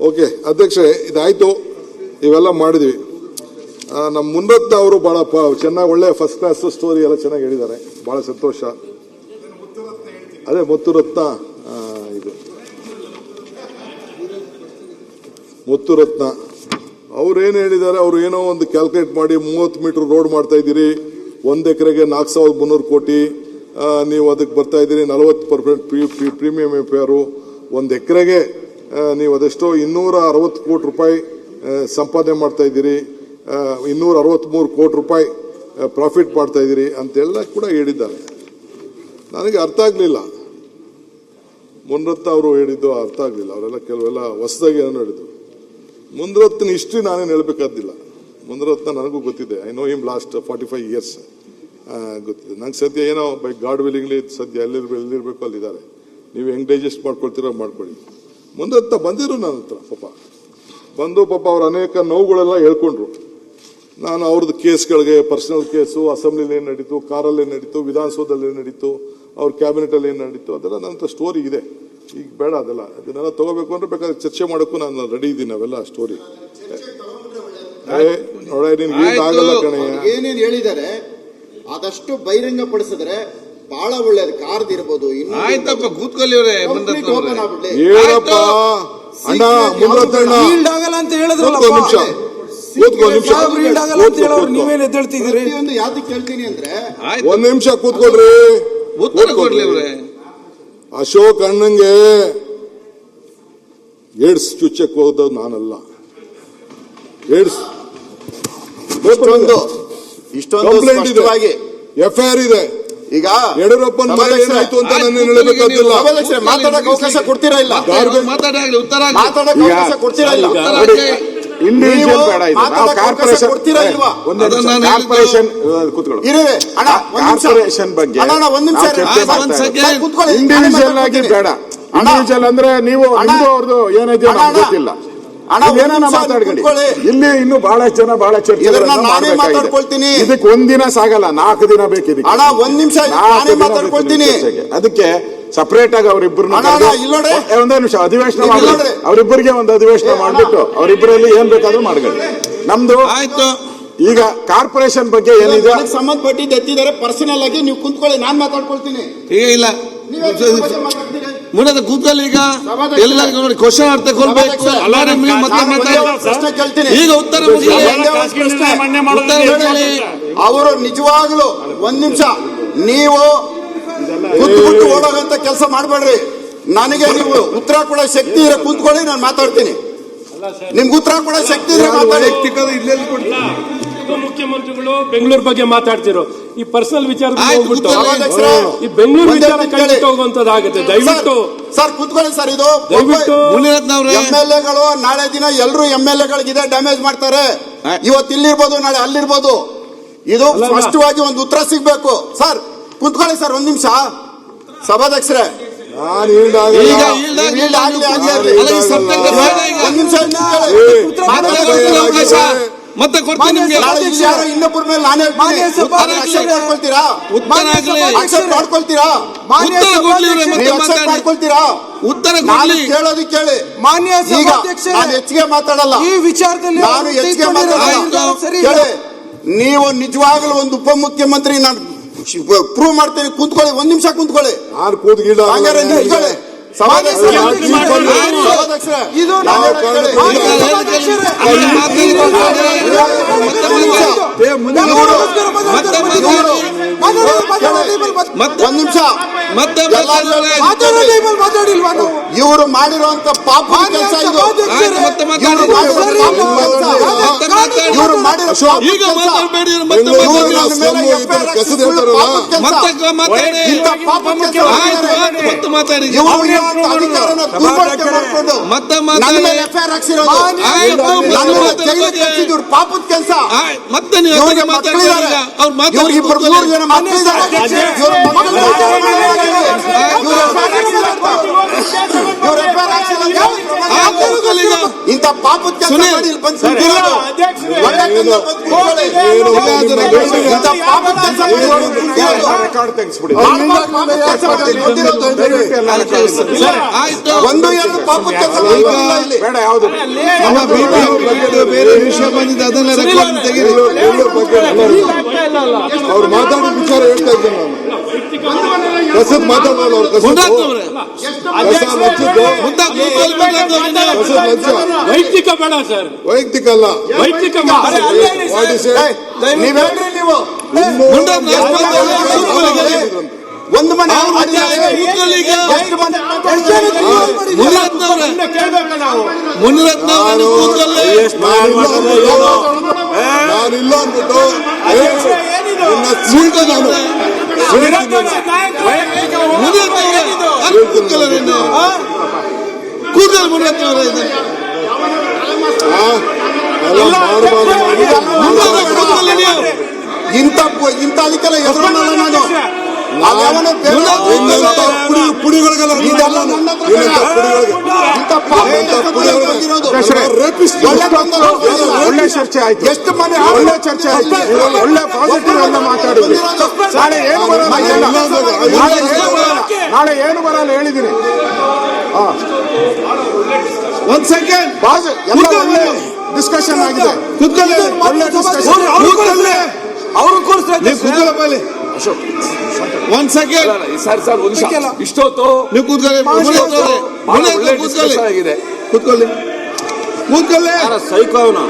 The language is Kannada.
ಓಕೆ ಅಧ್ಯಕ್ಷರೇ, ಇದಾಯ್ತು, ಇವೆಲ್ಲ ಮಾಡಿದ್ವಿ. ನಮ್ಮ ಮುನ್ನತ್ನ ಅವರು ಬಹಳ ಚೆನ್ನಾಗಿ ಒಳ್ಳೆ ಫಸ್ಟ್ ಕ್ಲಾಸ್ ಸ್ಟೋರಿ ಎಲ್ಲ ಚೆನ್ನಾಗಿ ಹೇಳಿದ್ದಾರೆ, ಬಹಳ ಸಂತೋಷ. ಅದೇ ಮುತ್ತುರತ್ನ, ಇದು ಮುತ್ತುರತ್ನ ಅವ್ರೇನು ಹೇಳಿದ್ದಾರೆ, ಅವ್ರು ಏನೋ ಒಂದು ಕ್ಯಾಲ್ಕುಲೇಟ್ ಮಾಡಿ 30 ಮೀಟರ್ ರೋಡ್ ಮಾಡ್ತಾ ಇದ್ದೀರಿ, 1 ಎಕರೆಗೆ 4,300 ಕೋಟಿ, ನೀವು ಅದಕ್ಕೆ ಬರ್ತಾ ಇದ್ದೀರಿ 40% ಪ್ರೀಮಿಯಂ ಎಫ್ಆರ್, 1 ಎಕರೆಗೆ ನೀವು ಅದೆಷ್ಟೋ 260 ಕೋಟಿ ರೂಪಾಯಿ ಸಂಪಾದನೆ ಮಾಡ್ತಾ ಇದ್ದೀರಿ, 263 ಕೋಟಿ ರೂಪಾಯಿ ಪ್ರಾಫಿಟ್ ಮಾಡ್ತಾ ಇದ್ದೀರಿ ಅಂತೆಲ್ಲ ಕೂಡ ಹೇಳಿದ್ದಾರೆ. ನನಗೆ ಅರ್ಥ ಆಗಲಿಲ್ಲ, ಮುನ್ರತ್ನ ಅವರು ಹೇಳಿದ್ದು ಅರ್ಥ ಆಗಲಿಲ್ಲ. ಅವರೆಲ್ಲ ಕೆಲವೆಲ್ಲ ಹೊಸದಾಗಿ ಏನೋ ಹೇಳಿದ್ರು. ಮುನ್ರತ್ನ ಹಿಸ್ಟ್ರಿ ನಾನೇನು ಹೇಳಬೇಕಾದಿಲ್ಲ. ಮುನ್ರತ್ನ ನನಗೂ ಗೊತ್ತಿದೆ, I know him last 45 years ಗೊತ್ತಿದೆ. ನಂಗೆ ಸದ್ಯ ಏನೋ ಬೈ ಗಾಡ್ ವಿಲ್ಲಿಂಗ್ಲಿ ಸದ್ಯ ಎಲ್ಲಿರಬೇಕು ಅಲ್ಲಿದ್ದಾರೆ. ನೀವು ಹೆಂಗೆ ಡೈಜೆಸ್ಟ್ ಮಾಡ್ಕೊಳ್ತೀರೋ ಮಾಡ್ಕೊಳ್ಳಿ. ಮುನ್ರತ್ನ ಬಂದಿರು ನನ್ನ ಹತ್ರ, ಬಂದು ಅವ್ರ ಅನೇಕ ನೋವುಗಳೆಲ್ಲ ಹೇಳ್ಕೊಂಡ್ರು. ನಾನು ಅವ್ರದ್ದು ಕೇಸ್ಗಳಿಗೆ, ಪರ್ಸನಲ್ ಕೇಸು, ಅಸೆಂಬ್ಲಿಲಿ ಏನು ನಡೀತು, ಕಾರಲ್ಲಿ ಏನು ನಡೀತು, ವಿಧಾನಸೌಧದಲ್ಲಿ ಏನು ನಡೀತು, ಅವ್ರ ಕ್ಯಾಬಿನೆಟಲ್ಲಿ ಏನು ನಡೀತು, ಅದೆಲ್ಲ ನನ್ನ ಹತ್ರ ಸ್ಟೋರಿ ಇದೆ. ಈಗ ಬೇಡ ಅದೆಲ್ಲ, ಅದನ್ನೆಲ್ಲ ತಗೋಬೇಕು ಅಂದ್ರೆ ಬೇಕಾದ್ರೆ ಚರ್ಚೆ ಮಾಡೋಕ್ಕೂ ನಾನು ರೆಡಿ ಇದ್ದೀನಿ. ಅವೆಲ್ಲ ಸ್ಟೋರಿ ನೋಡ, ಆಗಲ್ಲ ಕಣಯ್ಯ. ಏನೇನು ಹೇಳಿದ್ದಾರೆ ಆದಷ್ಟು ಬಹಿರಂಗ ಪಡಿಸಿದ್ರೆ ಬಹಳ ಒಳ್ಳೇದು. ಕಾರ್ಡ್ ಇರ್ಬೋದು, ಆಯ್ತಪ್ಪ ಕೂತ್ಕೊಳ್ಳಿ ಅವರೇ, ಹೇಳಪ್ಪ ಅಣ್ಣ. ಮುನ್ರತ್ನ ಆಗಲ್ಲ ಅಂತ ಹೇಳಿದ್ರಲ್ಲ, ನೀವೇನ್ ಎದ್ದೇಳ್ತಿದ್ದೀರಿ? ಯಾವ್ದಕ್ಕೆ ಕೇಳ್ತೀನಿ ಅಂದ್ರೆ 1 ನಿಮಿಷ ಕೂತ್ಕೊಳ್ರಿ, ಉತ್ತರ ಕೊಡ್ಲಿ ಅವರೇ. ಅಶೋಕ್ ಅಣ್ಣಂಗೆ ಏಡ್ಸ್ ಚುಚ್ಚಕ್ಕೆ ಹೋದ ನಾನಲ್ಲ. ಏಡ್ಸ್ ಇಷ್ಟೊಂದು ಕಂಪ್ಲೇಂಟ್ ಇದೆ, ಎಫ್ಐಆರ್ ಇದೆ. ಈಗ ಯಡಿಯೂರಪ್ಪನ ಮೇಲೆ ಏನಾಯ್ತು ಅಂತ ನಾನು ಹೇಳಬೇಕಾಗಿಲ್ಲ. ಮಾತಾಡಕ್ಕೆ ಅವಕಾಶ ಕೊಡ್ತೀರಾ ಇಲ್ಲ? ಮಾತಾಡಲಿ, ಉತ್ತರ ಮಾತಾಡಕ್ಕೆ ಅವಕಾಶ ಕೊಡ್ತೀರಾ ಇಲ್ಲ? ಇಂಡಿವಿಜುವಲ್ ಬೇಡ, ಇದು ನಾವು ಕಾರ್ಪೊರೇಷನ್ ಕೊಡ್ತೀರಾ ಇಲ್ವಾ? ಕಾರ್ಪೊರೇಷನ್ ಕೂತ್ಕೊಳ್ಳಿ. ಕಾರ್ಪೊರೇಷನ್ ಬಗ್ಗೆ ಇಂಡಿವಿಜುವಲ್ ಆಗಿ ಬೇಡ. ಇಂಡಿವಿಜುವಲ್ ಅಂದ್ರೆ ನೀವು ಅವ್ರದ್ದು ಏನಿದೆ ನಮ್ಗೆ ಗೊತ್ತಿಲ್ಲ, ಏನೇನ ಮಾತಾಡ್ಕೊಳ್ಳಿ. ಇಲ್ಲಿ ಇನ್ನು ಬಹಳಷ್ಟು ಜನ ಬಹಳ ಚರ್ಚೆ ಮಾತಾಡ್ಕೊಳ್ತೀನಿ. ಇದಕ್ಕೆ 1 ದಿನ ಸಾಗಲ್ಲ, 4 ದಿನ ಬೇಕು ಇದಕ್ಕೆ. 1 ನಿಮಿಷ ಮಾತಾಡ್ಕೊಳ್ತೀನಿ. ಅದಕ್ಕೆ ಸಪರೇಟ್ ಆಗಿ ಅವರಿಬ್ಬರು ಒಂದೇ ನಿಮಿಷ ಅಧಿವೇಶನ ಮಾಡಿ, ಅವರಿಬ್ಬರಿಗೆ ಒಂದು ಅಧಿವೇಶನ ಮಾಡ್ಬಿಟ್ಟು ಅವರಿಬ್ಬರಲ್ಲಿ ಏನ್ ಬೇಕಾದ್ರೂ ಮಾಡ್ಕೊಳ್ಳಿ. ನಮ್ದು ಆಯ್ತು. ಈಗ ಕಾರ್ಪೊರೇಷನ್ ಬಗ್ಗೆ ಏನಿದೆ ಸಂಬಂಧಪಟ್ಟಿದ್ದು ಎತ್ತಿದ್ದಾರೆ, ಪರ್ಸನಲ್ ಆಗಿ ನೀವು ಕುಂತ್ಕೊಳ್ಳಿ, ನಾನ್ ಮಾತಾಡ್ಕೊಳ್ತೀನಿ. ಈಗ ಇಲ್ಲ ಮುಂದೆ ಕೂತ್ಕೊಳ್ಳಿ. ಈಗ ಎಲ್ಲರಿಗೂ ನೋಡಿ ಕ್ವಶನ್ ಅರ್ಥ ಕೊಡ್ಬೇಕು. ಪ್ರಶ್ನೆ ಕೇಳ್ತೀನಿ, ಈಗ ಉತ್ತರ ಅವರು ನಿಜವಾಗ್ಲು 1 ನಿಮಿಷ ನೀವು ಕೂತ್ಬಿಟ್ಟು ಓಡೋಗಂತ ಕೆಲಸ ಮಾಡಬೇಡ್ರಿ. ನನಗೆ ನೀವು ಉತ್ತರ ಕೊಡೋ ಶಕ್ತಿ ಇರೋ ಕೂತ್ಕೊಳ್ಳಿ, ನಾನು ಮಾತಾಡ್ತೀನಿ. ನಿಮ್ಗೆ ಉತ್ತರ ಕೊಡೋ ಶಕ್ತಿ ಇದ್ರೆ ಮಾತಾಡಿ. ಮುಖ್ಯಮಂತ್ರಿಗಳು ಬೆಂಗಳೂರು ಬಗ್ಗೆ ಮಾತಾಡ್ತಿರೋ ಈ ಪರ್ಸನಲ್ ವಿಚಾರ ಹೋಗ್ಬಿಟ್ಟು ಈ ಬೆಂಗಳೂರು ವಿಚಾರ ಕೈಬಿಟ್ಟು ಹೋಗುವಂತದ್ದಾಗುತ್ತೆ. ದಯವಿಟ್ಟು ಸರ್ ಕೂತ್ಕೊಳ್ಳಿ ಸರ್. ಇದು ದಯವಿಟ್ಟು MLAಗಳು ನಾಳೆ ದಿನ ಎಲ್ಲರೂ MLAಗಳಿಗಿದೆ ಡ್ಯಾಮೇಜ್ ಮಾಡ್ತಾರೆ. ಇವತ್ತು ಇಲ್ಲಿರ್ಬೋದು, ನಾಳೆ ಅಲ್ಲಿರ್ಬೋದು. ಇದು ಸ್ಪಷ್ಟವಾಗಿ ಒಂದು ಉತ್ತರ ಸಿಗ್ಬೇಕು. ಸರ್ ಕೂತ್ಕೊಳ್ಳಿ ಸರ್, 1 ನಿಮಿಷ. ಸಭಾಧ್ಯಕ್ಷರೇ, ಮತ್ತೆ ಕೊಡ್ತೀನಿ ನಿಮ್ಗೆ. ಇನ್ನೊಬ್ಬರ ಮೇಲೆ ನಾನೇ ಮಾಡ್ಕೊಳ್ತೀರಾ? ಉತ್ತರ ಕೇಳೋದು ಕೇಳಿ. ಮಾನ್ಯ ನಾನು ಹೆಚ್ಚಿಗೆ ಮಾತಾಡಲ್ಲ ಈ ವಿಚಾರದಲ್ಲಿ, ನಾನು ಹೆಚ್ಚಿಗೆ ಮಾತಾಡಲ್ಲ. ನೀವು ನಿಜವಾಗ್ಲೂ ಒಂದು ಉಪಮುಖ್ಯಮಂತ್ರಿ ನಾನು ಪ್ರೂವ್ ಮಾಡ್ತೀನಿ. ಕೂತ್ಕೊಳ್ಳಿ, 1 ನಿಮಿಷ ಕೂತ್ಕೊಳ್ಳಿ. ನಿಂತ್ಕೊಳ್ಳಿ. ಇವರು ಮಾಡಿರುವಂತ ಪಾಪ ಕೆಲಸ ಇದು. ಇವರು ಪಾಪದ ಕೆಲಸ. ಮತ್ತೆ ಇಂಥ ಪಾಪದ ಕೆಲಸ ಸುನೀಲ್, ಮಾಡಿ ಇಲ್ಲಿ ಬಂದು ಸರ್, ಕೂತ್ಕೊಳ್ಳೋದು. ಅಧ್ಯಕ್ಷರೇ, ಒಳ್ಳೆ ಕೆಲಸ ಬಂದು ಕೂತ್ಕೊಳ್ಳಿ. ಇಂಥ ಪಾಪದ ಕೆಲಸ ಮಾಡೋದು. ರೆಕಾರ್ಡ್ ತೆಗಿಸ್ಬಿಡಿ ಪಾಪದ ಕೆಲಸ ಮಾಡಿ ಬಂದಿರೋದು ದಯವಿಟ್ಟು ಎಲ್ಲ ಕಳಿಸಿ. ಆಯ್ತು. ಒಂದು ಎರಡು ಪಾಪದ ಕೆಲಸ ಮಾಡಿಲ್ಲ ಇಲ್ಲಿ. ಬೇಡ ಯಾವ್ದು ನಮ್ಮ BBMP ಬೇರೆ ವಿಷಯ ಬಂದಿದೆ, ಅದನ್ನ ರೆಕಾರ್ಡ್ ತೆಗೀರಿ. ಅವ್ರು ಮಾತಾಡಿದ ವಿಚಾರ ಹೇಳ್ತಾ ಇದ್ದೇನೆ ನಾನು. ಕಸದ ಮಾತಾಡೋಲ್ಲ ಅವ್ರು ಕಸದ ಮುನ್ನತ್ ಅವರೇ, ಕಸ ಲಂಚದ್ದು ಮುಂದೆ ಕೂತ್ಕೊಳ್ಳಿ, ಮುನ್ನತ್ ಅವರೇ. ಕಸದ ಲಂಚ ವೈಯಕ್ತಿಕ ಬೇಡ ಸರ್, ವೈಯಕ್ತಿಕ ಅಲ್ಲ. ವೈಯಕ್ತಿಕ What is it? ನೀವ್ ಹೇಳ್ರಿ ನೀವು ಮುನ್ನತ್ ಕೂತ್ಕೊಳ್ಳಿ. ಒಂದು ಮನೆ ಅವ್ರು ಕೂತ್ಕೊಳ್ಳಿ ಈಗ. ಎಷ್ಟು ಮನೆ ಮುನಿರತ್ನ ಅವರೇ, ಕೇಳ್ಬೇಕು ನಾವು. ಮುನಿರತ್ನ ಅವರೇ ಕೂತ್ಕೊಳ್ಳಿ. ನಾನಿಲ್ಲ ಅಂದ್ಬಿಟ್ಟು ನಿನ್ನ ಸೀಟು ನಾನು ಮುನಿರತ್ನ ಅವರೇ, ಅಲ್ಲಿ ಕೂತ್ಕೊಳ್ಳಿ ನೀವು. ಕೂತ್ಕೊಳ್ಳಿ ಮುನಿರತ್ನ ಅವರೇ. ಇದು ಎಲ್ಲ ಮಾಡಬಾರ್ದು ಮುನಿರತ್ನ ಕೂತ್ಕೊಳ್ಳಿ ನೀವು. ಇಂಥ ಅದಕ್ಕೆಲ್ಲ ಎದುರನ್ನಲ್ಲ ನಾನು ಅದ್ಯಾವನೋ ಬೇರೆ ನಿನ್ನಂಥ ಪುಡಿಗಳಿಗೆಲ್ಲ ಇದೆಲ್ಲ ನನ್ನ ಹತ್ರ ಬೇಡ. ಇಂಥ ಪಾಪ ಪುಡಿಗಳು ಬಂದಿರೋದು. ರೇಪಿಸ್ಟ್ ಒಳ್ಳೆ ತೊಂದರೆ ಒಳ್ಳೆ ಚರ್ಚೆ ಆಯ್ತು, ಎಷ್ಟು ಮನೆ ಒಳ್ಳೆ ಚರ್ಚೆ ಆಯ್ತು, ಒಳ್ಳೆ ಪಾಸಿಟಿವ್ ಅನ್ನ ಮಾತಾಡಿದ್ವಿ. ನಾಳೆ ಏನು ಬರಲ್ಲ, ನಾಳೆ ಏನು ಬರಲ್ಲ ಹೇಳಿದ್ದೀನಿ. ಒಂದ್ ಸೆಕೆಂಡ್ ಎಲ್ಲ ಒಳ್ಳೆ ಡಿಸ್ಕಷನ್ ಆಗಿದೆ, ಕೂತ್ಕೊಳ್ಳಿ. ಒಳ್ಳೆ ಡಿಸ್ಕಷನ್. ಕೂತ್ಕೊಳ್ಳಿ. ಅವರು ಕೂರಿಸ್ತಾರೆ ನೀವು ಕೂತ್ಕೊಳ್ಳಪ್ಪ ಇಲ್ಲಿ. ಒಂದ್ ಸೆಕೆಂಡ್ ಸರ್ ಒಂದು ನಿಮಿಷ. ಇಷ್ಟೊತ್ತು ನೀವು ಕೂತ್ಕೊಳ್ಳಿ. ಮುನಿರತ್ನ ಅವರೇ, ಬಹಳ ಮುನಿರತ್ನ ಒಳ್ಳೆ ಕೂತ್ಕೊಳ್ಳಿ. ಡಿಸ್ಕಷನ್ ಆಗಿದೆ. ಕೂತ್ಕೊಳ್ಳಿ, ಕೂತ್ಕೊಳ್ಳಿ. ಸೈಕೋ ಅವನು